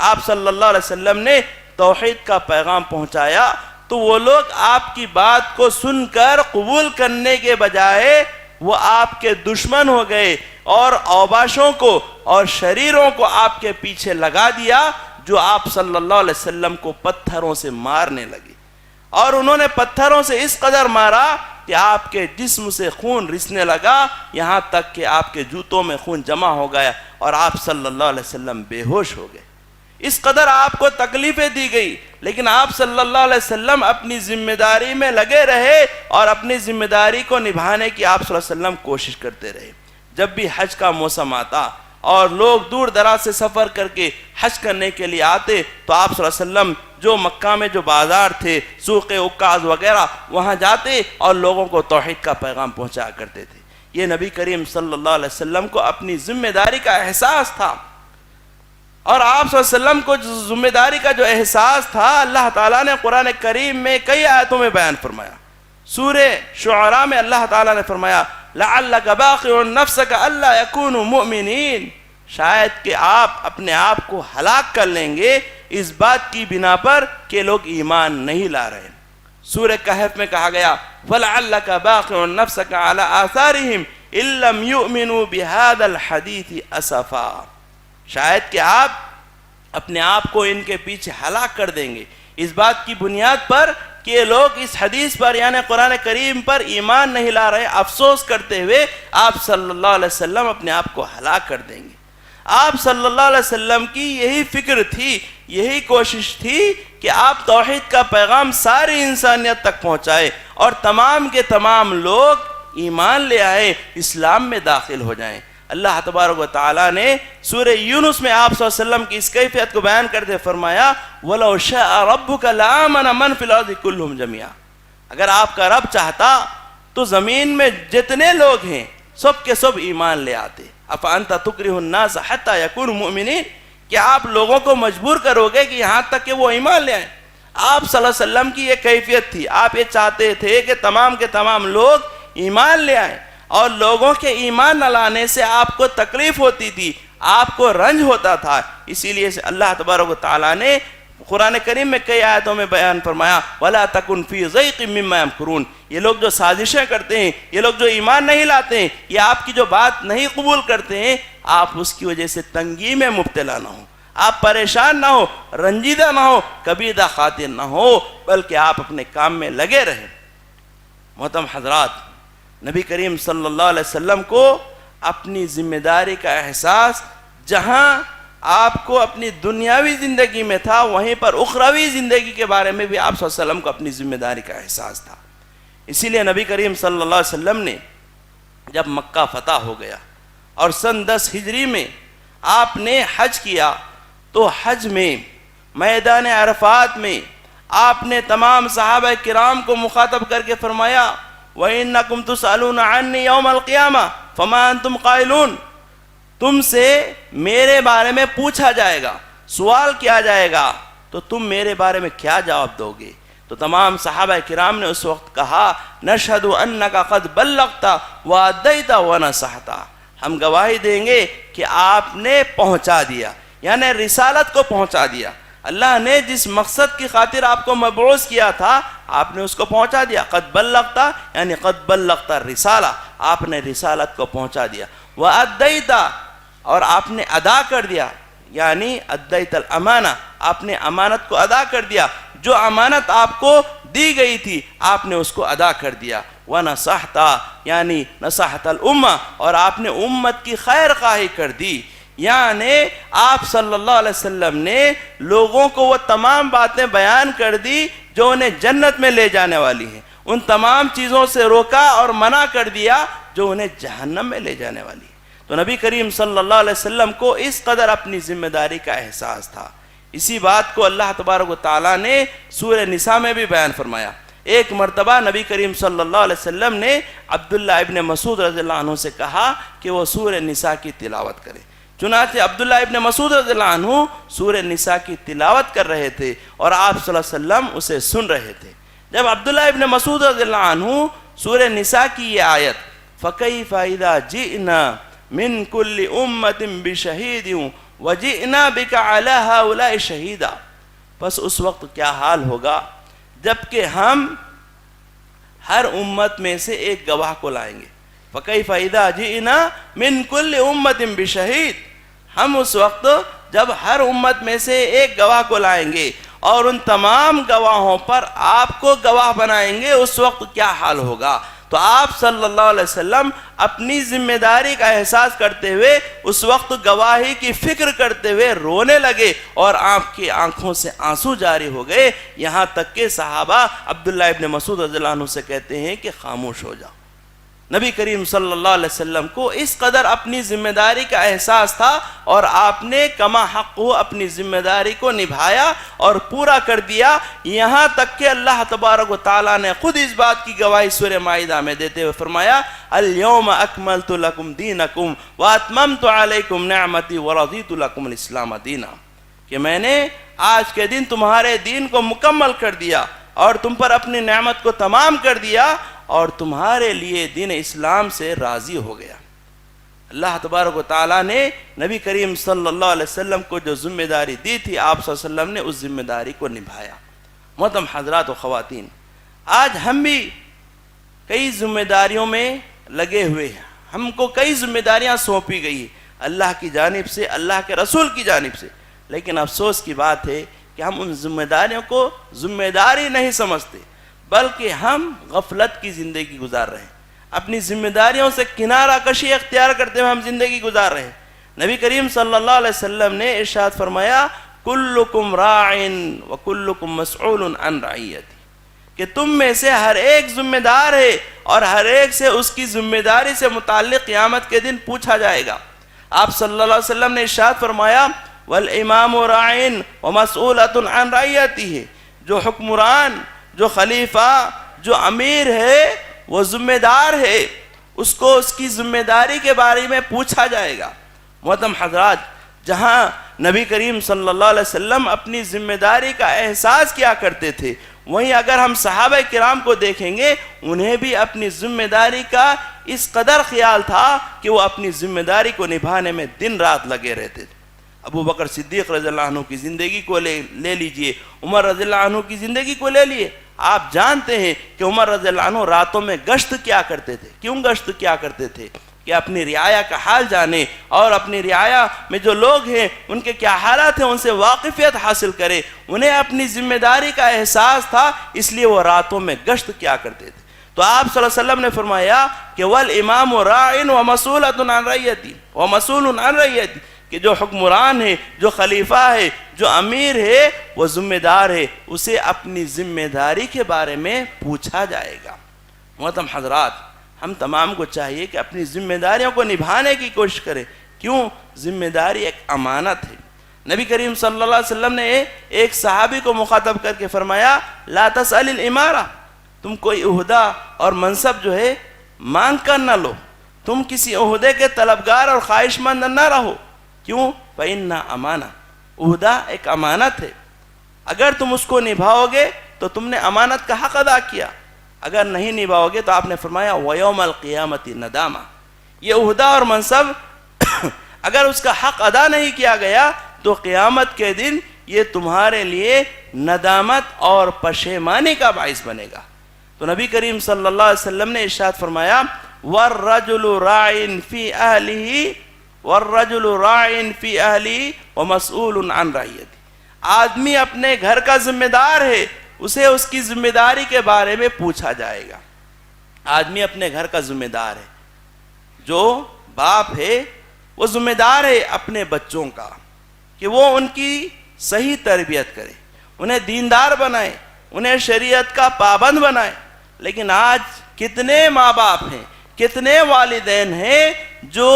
آپ صلی اللہ علیہ وسلم نے توحید کا پیغام پہنچایا تو وہ لوگ آپ کی بات کو سن کر قبول کرنے کے بجائے وہ آپ کے دشمن ہو گئے اور اوباشوں کو اور شریروں کو آپ کے پیچھے لگا دیا، جو آپ صلی اللہ علیہ وسلم کو پتھروں سے مارنے لگے، اور انہوں نے پتھروں سے اس قدر مارا کہ آپ کے جسم سے خون رسنے لگا، یہاں تک کہ آپ کے جوتوں میں خون جمع ہو گیا اور آپ صلی اللہ علیہ وسلم بے ہوش ہو گئے۔ اس قدر آپ کو تکلیفیں دی گئی، لیکن آپ صلی اللہ علیہ وسلم اپنی ذمہ داری میں لگے رہے اور اپنی ذمہ داری کو نبھانے کی آپ صلی اللہ علیہ وسلم کوشش کرتے رہے۔ جب بھی حج کا موسم آتا اور لوگ دور دراز سے سفر کر کے حج کرنے کے لیے آتے تو آپ صلی اللہ علیہ وسلم جو مکہ میں جو بازار تھے، سوق عکاظ وغیرہ، وہاں جاتے اور لوگوں کو توحید کا پیغام پہنچایا کرتے تھے۔ یہ نبی کریم صلی اللہ علیہ وسلم کو اپنی ذمہ داری کا احساس تھا، اور آپ صلی اللہ علیہ وسلم کو ذمہ داری کا جو احساس تھا اللہ تعالیٰ نے قرآن کریم میں کئی آیتوں میں بیان فرمایا۔ سورہ شعراء میں اللہ تعالیٰ نے فرمایا لعلک باخع نفسک الا یکونوا مؤمنین، شاید کہ آپ اپنے آپ کو ہلاک کر لیں گے اس بات کی بنا پر کہ لوگ ایمان نہیں لا رہے۔ سورہ کہف میں کہا گیا فلعلک باخع نفسک علی آثارہم ان لم یؤمنوا بہذا الحدیث اسفا، شاید کہ آپ اپنے آپ کو ان کے پیچھے ہلاک کر دیں گے اس بات کی بنیاد پر کہ یہ لوگ اس حدیث پر یعنی قرآن کریم پر ایمان نہیں لا رہے، افسوس کرتے ہوئے آپ صلی اللہ علیہ وسلم اپنے آپ کو ہلاک کر دیں گے۔ آپ صلی اللہ علیہ وسلم کی یہی فکر تھی، یہی کوشش تھی کہ آپ توحید کا پیغام ساری انسانیت تک پہنچائے اور تمام کے تمام لوگ ایمان لے آئے، اسلام میں داخل ہو جائیں۔ اللہ تبارک و تعالیٰ نے سورہ یونس میں آپ صلی اللہ علیہ وسلم کی اس کیفیت کو بیان کرتے فرمایا وَلَوْ شَاءَ رَبُّكَ لَآمَنَ مَنْ فِي الْأَرْضِ كُلُّهُمْ جَمِيعًا، اگر آپ کا رب چاہتا تو زمین میں جتنے لوگ ہیں سب کے سب ایمان لے آتے۔ أَفَأَنْتَ تُكْرِهُ النَّاسَ حَتَّى يَكُونُوا مُؤْمِنِينَ، کہ آپ لوگوں کو مجبور کرو گے کہ یہاں تک کہ وہ ایمان لے آئیں۔ آپ صلی اللہ علیہ وسلم کی یہ کیفیت تھی، آپ یہ چاہتے تھے کہ تمام کے تمام لوگ ایمان لے آئیں، اور لوگوں کے ایمان نہ لانے سے آپ کو تکلیف ہوتی تھی، آپ کو رنج ہوتا تھا۔ اسی لیے سے اللہ تبارک و تعالیٰ نے قرآن کریم میں کئی آیتوں میں بیان فرمایا وَلَا تَكُنْ فِي ضَيْقٍ مِّمَّا يَمْكُرُونَ، یہ لوگ جو سازشیں کرتے ہیں، یہ لوگ جو ایمان نہیں لاتے ہیں، یہ آپ کی جو بات نہیں قبول کرتے ہیں، آپ اس کی وجہ سے تنگی میں مبتلا نہ ہو، آپ پریشان نہ ہو، رنجیدہ نہ ہو، کبیدہ خاطر نہ ہو، بلکہ آپ اپنے کام میں لگے رہیں۔ محترم حضرات، نبی کریم صلی اللہ علیہ وسلم کو اپنی ذمہ داری کا احساس جہاں آپ کو اپنی دنیاوی زندگی میں تھا، وہیں پر اخروی زندگی کے بارے میں بھی آپ صلی اللہ علیہ وسلم کو اپنی ذمہ داری کا احساس تھا۔ اسی لیے نبی کریم صلی اللہ علیہ وسلم نے جب مکہ فتح ہو گیا اور سن 10 ہجری میں آپ نے حج کیا تو حج میں میدان عرفات میں آپ نے تمام صحابہ کرام کو مخاطب کر کے فرمایا وَإِنَّكُمْ تُسْأَلُونَ عَنِّي يَوْمَ الْقِيَامَةِ فَمَا أَنْتُمْ قَائِلُونَ، تم سے میرے بارے میں پوچھا جائے گا، سوال کیا جائے گا، تو تم میرے بارے میں کیا جواب دو گے؟ تو تمام صحابہ کرام نے اس وقت کہا نَشْهَدُ أَنَّكَ قَدْ بَلَّغْتَ وَأَدَّيْتَ وَنَصَحْتَ، ہم گواہی دیں گے کہ آپ نے پہنچا دیا، یعنی رسالت کو پہنچا دیا۔ اللہ نے جس مقصد کی خاطر آپ کو مبعوث کیا تھا آپ نے اس کو پہنچا دیا۔ قد بلغت یعنی قد بلغت الرسالہ، آپ نے رسالت کو پہنچا دیا۔ وَأَدَّيْتَ، اور آپ نے ادا کر دیا، یعنی ادیت الامانہ، آپ نے امانت کو ادا کر دیا، جو امانت آپ کو دی گئی تھی آپ نے اس کو ادا کر دیا۔ وَنَصَحْتَ یعنی نصحت الامہ، اور آپ نے امت کی خیر خواہی کر دی، یعنی آپ صلی اللہ علیہ وسلم نے لوگوں کو وہ تمام باتیں بیان کر دی جو انہیں جنت میں لے جانے والی ہیں، ان تمام چیزوں سے روکا اور منع کر دیا جو انہیں جہنم میں لے جانے والی ہیں۔ تو نبی کریم صلی اللہ علیہ وسلم کو اس قدر اپنی ذمہ داری کا احساس تھا۔ اسی بات کو اللہ تبارک و تعالیٰ نے سورہ نساء میں بھی بیان فرمایا۔ ایک مرتبہ نبی کریم صلی اللہ علیہ وسلم نے عبداللہ ابن مسعود رضی اللہ عنہ سے کہا کہ وہ سورہ نساء کی تلاوت کرے۔ چنانچہ عبداللہ ابن مسعود رضی اللہ عنہ سورہ نساء کی تلاوت کر رہے تھے اور آپ صلی اللہ علیہ وسلم اسے سن رہے تھے۔ جب عبداللہ ابن مسعود رضی اللہ عنہ سورہ نساء کی یہ آیت فَكَيْفَ إِذَا جِئْنَا مِن كُلِّ أُمَّةٍ بِشَهِيدٍ وَجِئْنَا بِكَ عَلَى هَؤُلَاءِ شَهِيدًا، بس اس وقت کیا حال ہوگا جبکہ ہم ہر امت میں سے ایک گواہ کو لائیں گے۔ فَكَيْفَ إِذَا جِئْنَا مِن كُلِّ أُمَّةٍ بِشَهِيدٍ، ہم اس وقت جب ہر امت میں سے ایک گواہ کو لائیں گے اور ان تمام گواہوں پر آپ کو گواہ بنائیں گے، اس وقت کیا حال ہوگا۔ تو آپ صلی اللہ علیہ وسلم اپنی ذمہ داری کا احساس کرتے ہوئے اس وقت گواہی کی فکر کرتے ہوئے رونے لگے اور آپ کی آنکھوں سے آنسو جاری ہو گئے، یہاں تک کہ صحابہ عبداللہ ابن مسعود رضی اللہ عنہ سے کہتے ہیں کہ خاموش ہو جاؤ۔ نبی کریم صلی اللہ علیہ وسلم کو اس قدر اپنی ذمہ داری کا احساس تھا اور آپ نے کما حق ہو اپنی ذمہ داری کو نبھایا اور پورا کر دیا، یہاں تک کہ اللہ تبارک و تعالیٰ نے خود اس بات کی گواہی سورہ مائدہ میں دیتے ہوئے فرمایا اليوم اکملت لکم دینکم واتممت علیکم نعمتی ورضیت لکم الاسلام دینا، کہ میں نے آج کے دن تمہارے دین کو مکمل کر دیا اور تم پر اپنی نعمت کو تمام کر دیا اور تمہارے لیے دین اسلام سے راضی ہو گیا۔ اللہ تبارک و تعالیٰ نے نبی کریم صلی اللہ علیہ وسلم کو جو ذمہ داری دی تھی، آپ صلی اللہ علیہ وسلم نے اس ذمہ داری کو نبھایا۔ محترم حضرات و خواتین، آج ہم بھی کئی ذمہ داریوں میں لگے ہوئے ہیں، ہم کو کئی ذمہ داریاں سونپی گئی ہیں اللہ کی جانب سے، اللہ کے رسول کی جانب سے، لیکن افسوس کی بات ہے کہ ہم ان ذمہ داریوں کو ذمہ داری نہیں سمجھتے، بلکہ ہم غفلت کی زندگی گزار رہے ہیں، اپنی ذمہ داریوں سے کنارہ کشی اختیار کرتے ہوئے ہم زندگی گزار رہے ہیں۔ نبی کریم صلی اللہ علیہ وسلم نے ارشاد فرمایا کلکم راع وکلکم مسئول عن رعیتی، کہ تم میں سے ہر ایک ذمہ دار ہے اور ہر ایک سے اس کی ذمہ داری سے متعلق قیامت کے دن پوچھا جائے گا۔ آپ صلی اللہ علیہ وسلم نے ارشاد فرمایا والامام راع ومسئولۃ عن رعیتہ، جو حکمران، جو خلیفہ، جو امیر ہے وہ ذمہ دار ہے، اس کو اس کی ذمہ داری کے بارے میں پوچھا جائے گا۔ محترم حضرات، جہاں نبی کریم صلی اللہ علیہ وسلم اپنی ذمہ داری کا احساس کیا کرتے تھے، وہیں اگر ہم صحابہ کرام کو دیکھیں گے انہیں بھی اپنی ذمہ داری کا اس قدر خیال تھا کہ وہ اپنی ذمہ داری کو نبھانے میں دن رات لگے رہتے تھے۔ ابو بکر صدیق رضی اللہ عنہ کی زندگی کو لے لیجئے، عمر رضی اللہ عنہ کی زندگی کو لے لیے، آپ جانتے ہیں کہ عمر رضی اللہ عنہ راتوں میں گشت کیا کرتے تھے۔ کیوں گشت کیا کرتے تھے؟ کہ اپنی رعایا کا حال جانے اور اپنی رعایا میں جو لوگ ہیں ان کے کیا حالات ہیں ان سے واقفیت حاصل کرے۔ انہیں اپنی ذمہ داری کا احساس تھا، اس لیے وہ راتوں میں گشت کیا کرتے تھے۔ تو آپ صلی اللہ علیہ وسلم نے فرمایا کہ والامام راع ومسئولۃ عن رعیتہ ومسئول عن رعیتہ، کہ جو حکمران ہے، جو خلیفہ ہے، جو امیر ہے، وہ ذمہ دار ہے، اسے اپنی ذمہ داری کے بارے میں پوچھا جائے گا۔ محترم حضرات، ہم تمام کو چاہیے کہ اپنی ذمہ داریوں کو نبھانے کی کوشش کریں۔ کیوں؟ ذمہ داری ایک امانت ہے۔ نبی کریم صلی اللہ علیہ وسلم نے ایک صحابی کو مخاطب کر کے فرمایا لا تسأل الامارہ، تم کوئی عہدہ اور منصب جو ہے مانگ کر نہ لو، تم کسی عہدے کے طلبگار اور خواہش مند نہ رہو۔ کیوں؟ فَإِنَّا امانہ، عہدہ ایک امانت ہے، اگر تم اس کو نبھاؤ گے تو تم نے امانت کا حق ادا کیا، اگر نہیں نبھاؤ گے تو آپ نے فرمایا وَيَوْمَ الْقِيَامَةِ نَدَامَةٌ، یہ عہدہ اور منصب اگر اس کا حق ادا نہیں کیا گیا تو قیامت کے دن یہ تمہارے لیے ندامت اور پشیمانی کا باعث بنے گا۔ تو نبی کریم صلی اللہ علیہ وسلم نے ارشاد فرمایا وَالرَّجُلُ رَاعٍ فِي أَهْلِهِ والرجل راع فی اہلی ومسئول عن رعیتہ، آدمی اپنے گھر کا ذمہ دار ہے، اسے اس کی ذمہ داری کے بارے میں پوچھا جائے گا۔ آدمی اپنے گھر کا ذمہ دار ہے، جو باپ ہے وہ ذمہ دار ہے اپنے بچوں کا کہ وہ ان کی صحیح تربیت کرے، انہیں دیندار بنائے، انہیں شریعت کا پابند بنائے۔ لیکن آج کتنے ماں باپ ہیں، کتنے والدین ہیں جو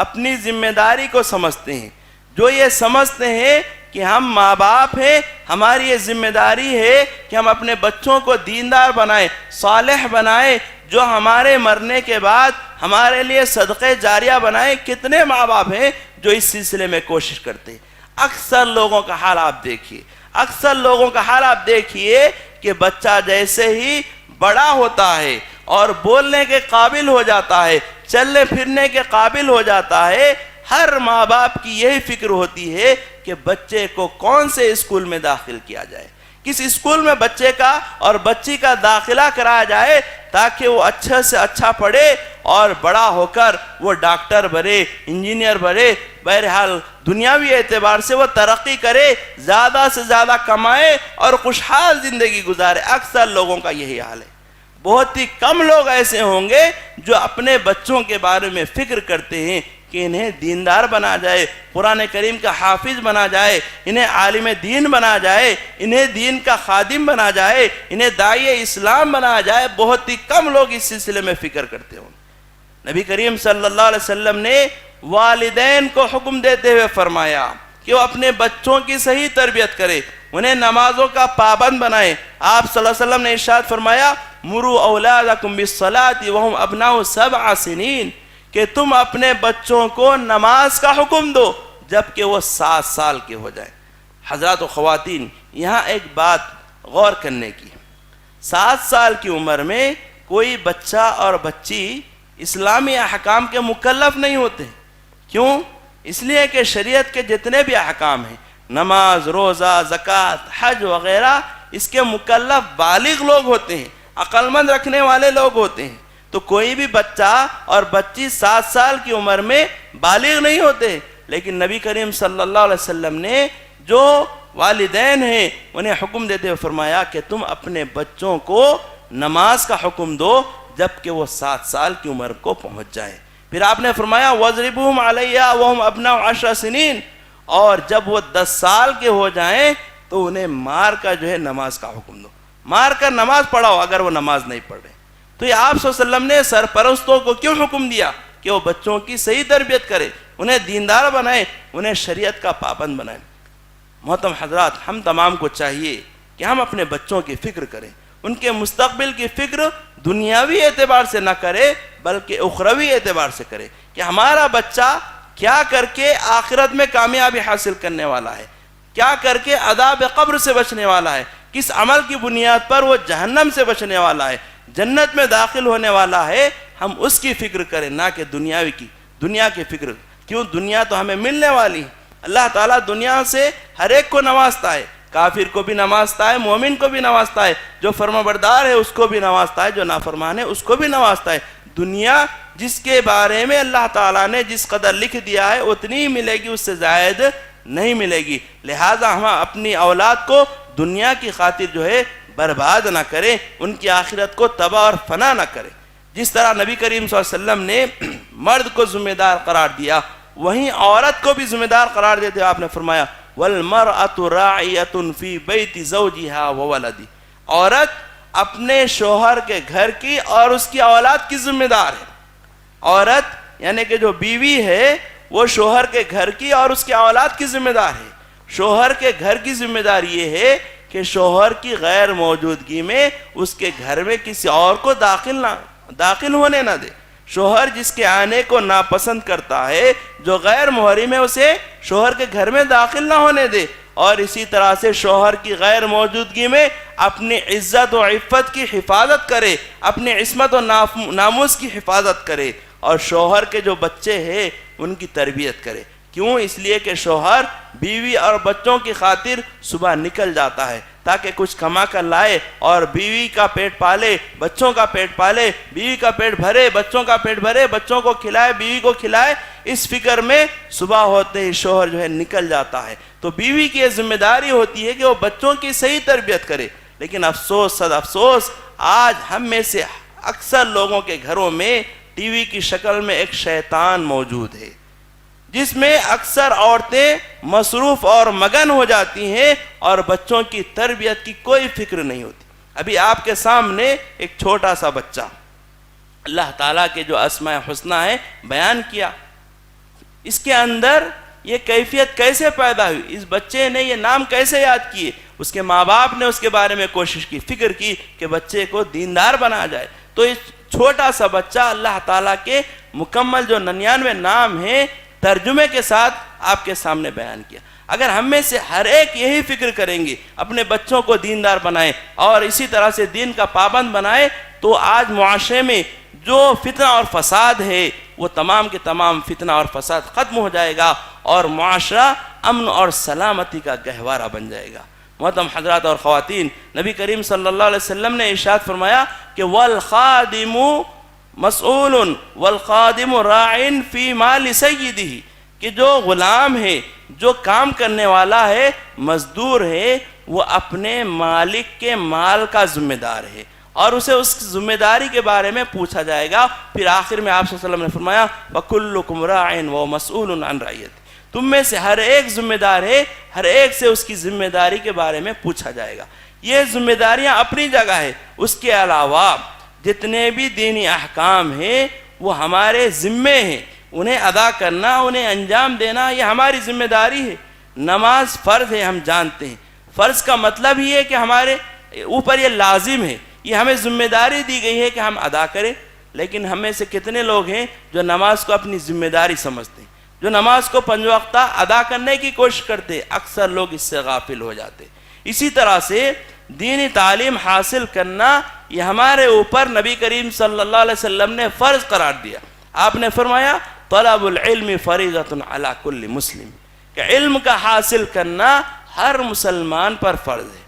اپنی ذمہ داری کو سمجھتے ہیں، جو یہ سمجھتے ہیں کہ ہم ماں باپ ہیں، ہماری یہ ذمہ داری ہے کہ ہم اپنے بچوں کو دیندار بنائیں، صالح بنائیں، جو ہمارے مرنے کے بعد ہمارے لیے صدقے جاریہ بنائیں۔ کتنے ماں باپ ہیں جو اس سلسلے میں کوشش کرتے ہیں؟ اکثر لوگوں کا حال آپ دیکھیے، اکثر لوگوں کا حال آپ دیکھیے کہ بچہ جیسے ہی بڑا ہوتا ہے اور بولنے کے قابل ہو جاتا ہے، چلنے پھرنے کے قابل ہو جاتا ہے، ہر ماں باپ کی یہی فکر ہوتی ہے کہ بچے کو کون سے اسکول میں داخل کیا جائے، کس اسکول میں بچے کا اور بچی کا داخلہ کرایا جائے تاکہ وہ اچھے سے اچھا پڑھے اور بڑا ہو کر وہ ڈاکٹر بنے، انجینئر بنے، بہرحال دنیاوی اعتبار سے وہ ترقی کرے، زیادہ سے زیادہ کمائے اور خوشحال زندگی گزارے۔ اکثر لوگوں کا یہی حال ہے۔ بہت ہی کم لوگ ایسے ہوں گے جو اپنے بچوں کے بارے میں فکر کرتے ہیں کہ انہیں دیندار بنا جائے، قرآن کریم کا حافظ بنا جائے، انہیں عالم دین بنا جائے، انہیں دین کا خادم بنا جائے، انہیں داعی اسلام بنا جائے۔ بہت ہی کم لوگ اس سلسلے میں فکر کرتے ہوں۔ نبی کریم صلی اللہ علیہ وسلم نے والدین کو حکم دیتے ہوئے فرمایا کہ وہ اپنے بچوں کی صحیح تربیت کرے، انہیں نمازوں کا پابند بنائیں۔ آپ صلی اللہ علیہ وسلم نے ارشاد فرمایا مروا اولادکم بالصلاۃ وہم ابناء 7 سنین، کہ تم اپنے بچوں کو نماز کا حکم دو جبکہ وہ 7 سال کے ہو جائیں۔ حضرات و خواتین، یہاں ایک بات غور کرنے کی، 7 سال کی عمر میں کوئی بچہ اور بچی اسلامی احکام کے مکلف نہیں ہوتے۔ کیوں؟ اس لیے کہ شریعت کے جتنے بھی احکام ہیں، نماز، روزہ، زکوٰۃ، حج وغیرہ، اس کے مکلف بالغ لوگ ہوتے ہیں، عقل مند رکھنے والے لوگ ہوتے ہیں۔ تو کوئی بھی بچہ اور بچی 7 سال کی عمر میں بالغ نہیں ہوتے، لیکن نبی کریم صلی اللہ علیہ وسلم نے جو والدین ہیں انہیں حکم دیتے ہوئے فرمایا کہ تم اپنے بچوں کو نماز کا حکم دو جبکہ وہ 7 سال کی عمر کو پہنچ جائیں۔ پھر آپ نے فرمایا وَاضْرِبُوهُمْ عَلَيْهَا وَهُمْ أَبْنَاءُ 10 سنین، اور جب وہ 10 سال کے ہو جائیں تو انہیں مار کر جو ہے نماز کا حکم دو، مار کر نماز پڑھاؤ اگر وہ نماز نہیں پڑھ رہے۔ تو یہ آپ صلی اللہ علیہ وسلم نے سرپرستوں کو کیوں حکم دیا کہ وہ بچوں کی صحیح تربیت کرے، انہیں دیندار بنائیں، انہیں شریعت کا پابند بنائیں۔ محترم حضرات، ہم تمام کو چاہیے کہ ہم اپنے بچوں کی فکر کریں، ان کے مستقبل کی فکر دنیاوی اعتبار سے نہ کرے بلکہ اخروی اعتبار سے کرے کہ ہمارا بچہ کیا کر کے آخرت میں کامیابی حاصل کرنے والا ہے، کیا کر کے عذاب قبر سے بچنے والا ہے، کس عمل کی بنیاد پر وہ جہنم سے بچنے والا ہے، جنت میں داخل ہونے والا ہے۔ ہم اس کی فکر کریں نہ کہ دنیا کی فکر۔ کیوں؟ دنیا تو ہمیں ملنے والی ہے۔ اللہ تعالیٰ دنیا سے ہر ایک کو نوازتا ہے، کافر کو بھی نوازتا ہے، مومن کو بھی نوازتا ہے، جو فرما بردار ہے اس کو بھی نوازتا ہے، جو نافرمان ہے اس کو بھی نوازتا ہے۔ دنیا جس کے بارے میں اللہ تعالیٰ نے جس قدر لکھ دیا ہے اتنی ہی ملے گی، اس سے زائد نہیں ملے گی۔ لہٰذا ہم اپنی اولاد کو دنیا کی خاطر جو ہے برباد نہ کریں، ان کی آخرت کو تباہ اور فنا نہ کریں۔ جس طرح نبی کریم صلی اللہ علیہ وسلم نے مرد کو ذمہ دار قرار دیا، وہیں عورت کو بھی ذمہ دار قرار دیتے آپ نے فرمایا وَالْمَرْأَةُ رَاعِيَةٌ فِي بَيْتِ زَوْجِهَا وَوَلَدِهِ، عورت اپنے شوہر کے گھر کی اور اس کی اولاد کی ذمہ دار ہے۔ عورت یعنی کہ جو بیوی ہے وہ شوہر کے گھر کی اور اس کی اولاد کی ذمہ دار ہے۔ شوہر کے گھر کی ذمہ دار یہ ہے کہ شوہر کی غیر موجودگی میں اس کے گھر میں کسی اور کو داخل ہونے نہ دے۔ شوہر جس کے آنے کو ناپسند کرتا ہے، جو غیر محرم ہے، اسے شوہر کے گھر میں داخل نہ ہونے دے۔ اور اسی طرح سے شوہر کی غیر موجودگی میں اپنی عزت و عفت کی حفاظت کرے، اپنی عصمت و ناموس کی حفاظت کرے، اور شوہر کے جو بچے ہیں ان کی تربیت کرے۔ کیوں؟ اس لیے کہ شوہر بیوی اور بچوں کی خاطر صبح نکل جاتا ہے تاکہ کچھ کما کر لائے اور بیوی کا پیٹ پالے، بچوں کا پیٹ پالے، بیوی کا پیٹ بھرے، بچوں کا پیٹ بھرے، بچوں کو کھلائے، بیوی کو کھلائے۔ اس فکر میں صبح ہوتے ہی شوہر جو ہے نکل جاتا ہے۔ تو بیوی کی یہ ذمہ داری ہوتی ہے کہ وہ بچوں کی صحیح تربیت کرے۔ لیکن افسوس صد افسوس، آج ہم میں سے اکثر لوگوں کے گھروں میں ٹی وی کی شکل میں ایک شیطان موجود ہے، جس میں اکثر عورتیں مصروف اور مگن ہو جاتی ہیں اور بچوں کی تربیت کی کوئی فکر نہیں ہوتی۔ ابھی آپ کے سامنے ایک چھوٹا سا بچہ اللہ تعالیٰ کے جو اسماء حسنہ ہیں بیان کیا، اس کے اندر یہ کیفیت کیسے پیدا ہوئی، اس بچے نے یہ نام کیسے یاد کیے؟ اس کے ماں باپ نے اس کے بارے میں کوشش کی، فکر کی کہ بچے کو دیندار بنا جائے۔ تو اس چھوٹا سا بچہ اللہ تعالیٰ کے مکمل جو 99 نام ہیں ترجمے کے ساتھ آپ کے سامنے بیان کیا۔ اگر ہم میں سے ہر ایک یہی فکر کریں گے، اپنے بچوں کو دیندار بنائیں اور اسی طرح سے دین کا پابند بنائیں، تو آج معاشرے میں جو فتنہ اور فساد ہے وہ تمام کے تمام فتنہ اور فساد ختم ہو جائے گا اور معاشرہ امن اور سلامتی کا گہوارہ بن جائے گا۔ محترم حضرات اور خواتین، نبی کریم صلی اللہ علیہ وسلم نے ارشاد فرمایا کہ والخادم مسئول والخادم راع فی مال سیدہ، کہ جو غلام ہے، جو کام کرنے والا ہے، مزدور ہے، وہ اپنے مالک کے مال کا ذمہ دار ہے اور اسے اس ذمہ داری کے بارے میں پوچھا جائے گا۔ پھر آخر میں آپ صلی اللہ علیہ وسلم نے فرمایا وَكُلُّكُمْ رَاعٍ وَمَسْئُولٌ عَنْ رَعِيَّتِهِ، تم میں سے ہر ایک ذمہ دار ہے، ہر ایک سے اس کی ذمہ داری کے بارے میں پوچھا جائے گا۔ یہ ذمہ داریاں اپنی جگہ ہے، اس کے علاوہ جتنے بھی دینی احکام ہیں وہ ہمارے ذمے ہیں، انہیں ادا کرنا، انہیں انجام دینا یہ ہماری ذمہ داری ہے۔ نماز فرض ہے، ہم جانتے ہیں، فرض کا مطلب ہی ہے کہ ہمارے اوپر یہ لازم ہے، یہ ہمیں ذمہ داری دی گئی ہے کہ ہم ادا کریں۔ لیکن ہم میں سے کتنے لوگ ہیں جو نماز کو اپنی ذمہ داری سمجھتے ہیں، جو نماز کو 5 وقتہ ادا کرنے کی کوشش کرتے ہیں؟ اکثر لوگ اس سے غافل ہو جاتے ہیں۔ اسی طرح سے دینی تعلیم حاصل کرنا یہ ہمارے اوپر نبی کریم صلی اللہ علیہ وسلم نے فرض قرار دیا۔ آپ نے فرمایا طلب العلم فریضۃ علی کل مسلم، کہ علم کا حاصل کرنا ہر مسلمان پر فرض ہے۔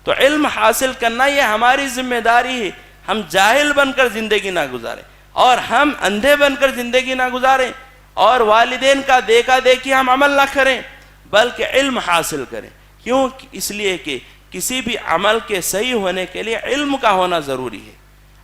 تو علم حاصل کرنا یہ ہماری ذمہ داری ہے۔ ہم جاہل بن کر زندگی نہ گزاریں اور ہم اندھے بن کر زندگی نہ گزاریں اور والدین کا دیکھا دیکھی ہم عمل نہ کریں، بلکہ علم حاصل کریں۔ کیوں؟ اس لیے کہ کسی بھی عمل کے صحیح ہونے کے لیے علم کا ہونا ضروری ہے۔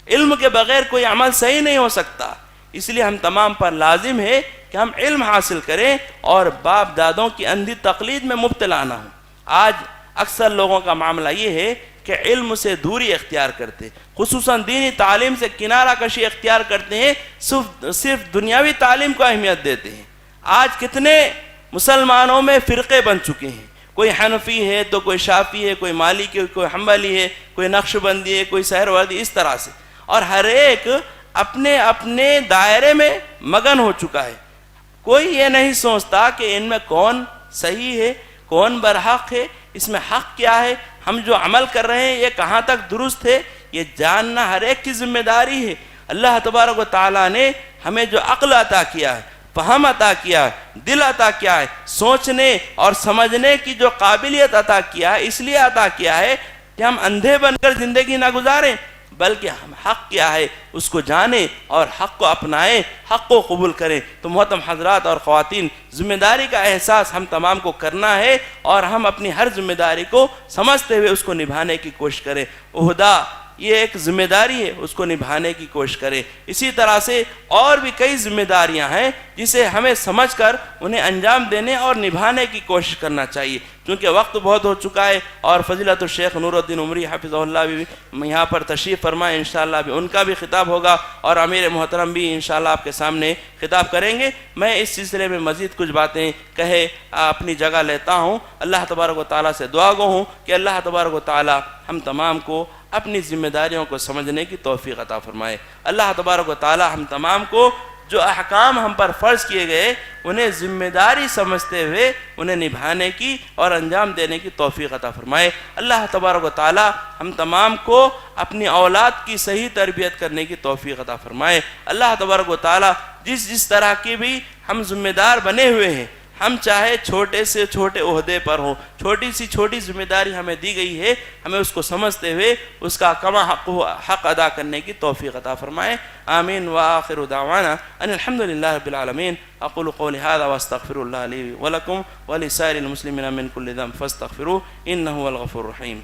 علم کے بغیر کوئی عمل صحیح نہیں ہو سکتا۔ اس لیے ہم تمام پر لازم ہے کہ ہم علم حاصل کریں اور باپ دادوں کی اندھی تقلید میں مبتلا نہ ہوں۔ آج اکثر لوگوں کا معاملہ یہ ہے کہ علم سے دوری اختیار کرتے، خصوصاً دینی تعلیم سے کنارہ کشی اختیار کرتے ہیں، صرف دنیاوی تعلیم کو اہمیت دیتے ہیں۔ آج کتنے مسلمانوں میں فرقے بن چکے ہیں، کوئی حنفی ہے تو کوئی شافعی ہے، کوئی مالکی ہے، کوئی حنبلی ہے، کوئی نقشبندی ہے، کوئی سہروردی، اس طرح سے، اور ہر ایک اپنے اپنے دائرے میں مگن ہو چکا ہے۔ کوئی یہ نہیں سوچتا کہ ان میں کون صحیح ہے، کون برحق ہے، اس میں حق کیا ہے، ہم جو عمل کر رہے ہیں یہ کہاں تک درست ہے، یہ جاننا ہر ایک کی ذمہ داری ہے۔ اللہ تبارک و تعالیٰ نے ہمیں جو عقل عطا کیا ہے، فہم عطا کیا ہے، دل عطا کیا ہے، سوچنے اور سمجھنے کی جو قابلیت عطا کیا ہے، اس لیے عطا کیا ہے کہ ہم اندھے بن کر زندگی نہ گزاریں، بلکہ ہم حق کیا ہے اس کو جانیں اور حق کو اپنائیں، حق کو قبول کریں۔ تو محترم حضرات اور خواتین، ذمہ داری کا احساس ہم تمام کو کرنا ہے اور ہم اپنی ہر ذمہ داری کو سمجھتے ہوئے اس کو نبھانے کی کوشش کریں۔ عہدہ یہ ایک ذمہ داری ہے، اس کو نبھانے کی کوشش کریں۔ اسی طرح سے اور بھی کئی ذمہ داریاں ہیں جسے ہمیں سمجھ کر انہیں انجام دینے اور نبھانے کی کوشش کرنا چاہیے۔ چونکہ وقت بہت ہو چکا ہے اور فضیلت الشیخ نور الدین عمری حفظہ اللہ بھی یہاں پر تشریف فرمائے، انشاءاللہ بھی ان کا بھی خطاب ہوگا اور امیر محترم بھی انشاءاللہ آپ کے سامنے خطاب کریں گے۔ میں اس سلسلے میں مزید کچھ باتیں کہے اپنی جگہ لیتا ہوں۔ اللہ تبارک و تعالیٰ سے دعا گو ہوں کہ اللہ تبارک و تعالیٰ ہم تمام کو اپنی ذمہ داریوں کو سمجھنے کی توفیق عطا فرمائے۔ اللہ تبارک و تعالیٰ ہم تمام کو جو احکام ہم پر فرض کیے گئے انہیں ذمہ داری سمجھتے ہوئے انہیں نبھانے کی اور انجام دینے کی توفیق عطا فرمائے۔ اللہ تبارک و تعالیٰ ہم تمام کو اپنی اولاد کی صحیح تربیت کرنے کی توفیق عطا فرمائے۔ اللہ تبارک و تعالیٰ جس طرح کی بھی ہم ذمہ دار بنے ہوئے ہیں، ہم چاہے چھوٹے سے چھوٹے عہدے پر ہوں، چھوٹی سی چھوٹی ذمہ داری ہمیں دی گئی ہے، ہمیں اس کو سمجھتے ہوئے اس کا کما حق ادا کرنے کی توفیق عطا فرمائے۔ آمین وآخر دعوانا ان الحمدللہ رب العالمین۔ اقول قولی ھذا واستغفر اللہ لی ولکم ولسائر المسلمین من کل ذنب فاستغفروہ انہ هو الغفور الرحیم۔